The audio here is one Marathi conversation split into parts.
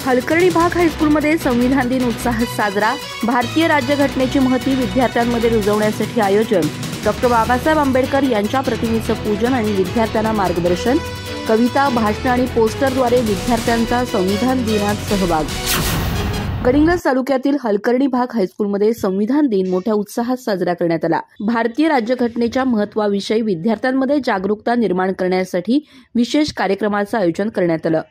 हलकर्णी भाग हायस्कूलमध्ये संविधान दिन उत्साहात साजरा. भारतीय राज्यघटनेची महती विद्यार्थ्यांमध्ये रुजवण्यासाठी आयोजन. डॉक्टर बाबासाहेब आंबेडकर यांच्या प्रतिमेचं पूजन आणि विद्यार्थ्यांना मार्गदर्शन. कविता, भाषण आणि पोस्टरद्वारे विद्यार्थ्यांचा संविधान दिनात सहभाग. गडिंग्लज तालुक्यातील हलकर्णी भाग हायस्कूलमध्ये संविधान दिन मोठ्या उत्साहात साजरा करण्यात आला. भारतीय राज्यघटनेच्या महत्त्वाविषयी विद्यार्थ्यांमध्ये जागरूकता निर्माण करण्यासाठी विशेष कार्यक्रमाचं आयोजन करण्यात आलं.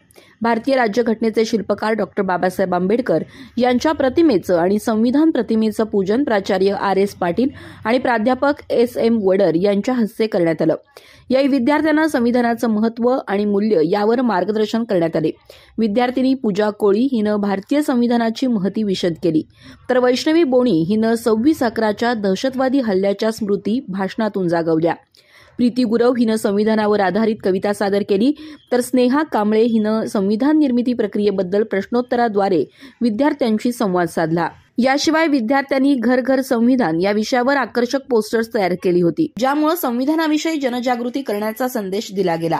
भारतीय राज्यघटनेचे शिल्पकार डॉक्टर बाबासाहेब आंबेडकर यांच्या प्रतिमेचं आणि संविधान प्रतिमेचं पूजन प्राचार्य R.S. पाटील आणि प्राध्यापक S.M. वडर यांच्या हस्ते करण्यात आलं. यावेळी विद्यार्थ्यांना संविधानाचं महत्त्व आणि मूल्य यावर मार्गदर्शन करण्यात आले. विद्यार्थिनी पूजा कोळी हिनं भारतीय संविधानाची महती विशद केली, तर वैष्णवी बोणी हिनं 26/11च्या दहशतवादी हल्ल्याच्या स्मृती भाषणातून जागवल्या. प्रीती गुरव हिनं संविधानावर आधारित कविता सादर केली, तर स्नेहा कांबळे हिनं संविधान निर्मिती प्रक्रियेबद्दल प्रश्नोत्तराद्वारे विद्यार्थ्यांशी संवाद साधला. याशिवाय विद्यार्थ्यांनी घर घर संविधान या विषयावर आकर्षक पोस्टर्स तयार केली होती, ज्यामुळे संविधानाविषयी जनजागृती करण्याचा संदेश दिला गेला.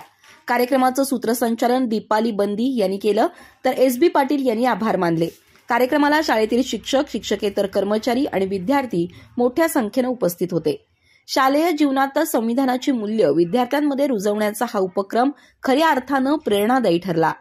कार्यक्रमाचं सूत्रसंचालन दीपाली बंदी यांनी केलं, तर S.B. पाटील यांनी आभार मानले. कार्यक्रमाला शाळेतील शिक्षक, शिक्षकेतर कर्मचारी आणि विद्यार्थी मोठ्या संख्येनं उपस्थित होते. शालेय जीवनातच संविधानाची मूल्य विद्यार्थ्यांमध्ये रुजवण्याचा हा उपक्रम खऱ्या अर्थानं प्रेरणादायी ठरला.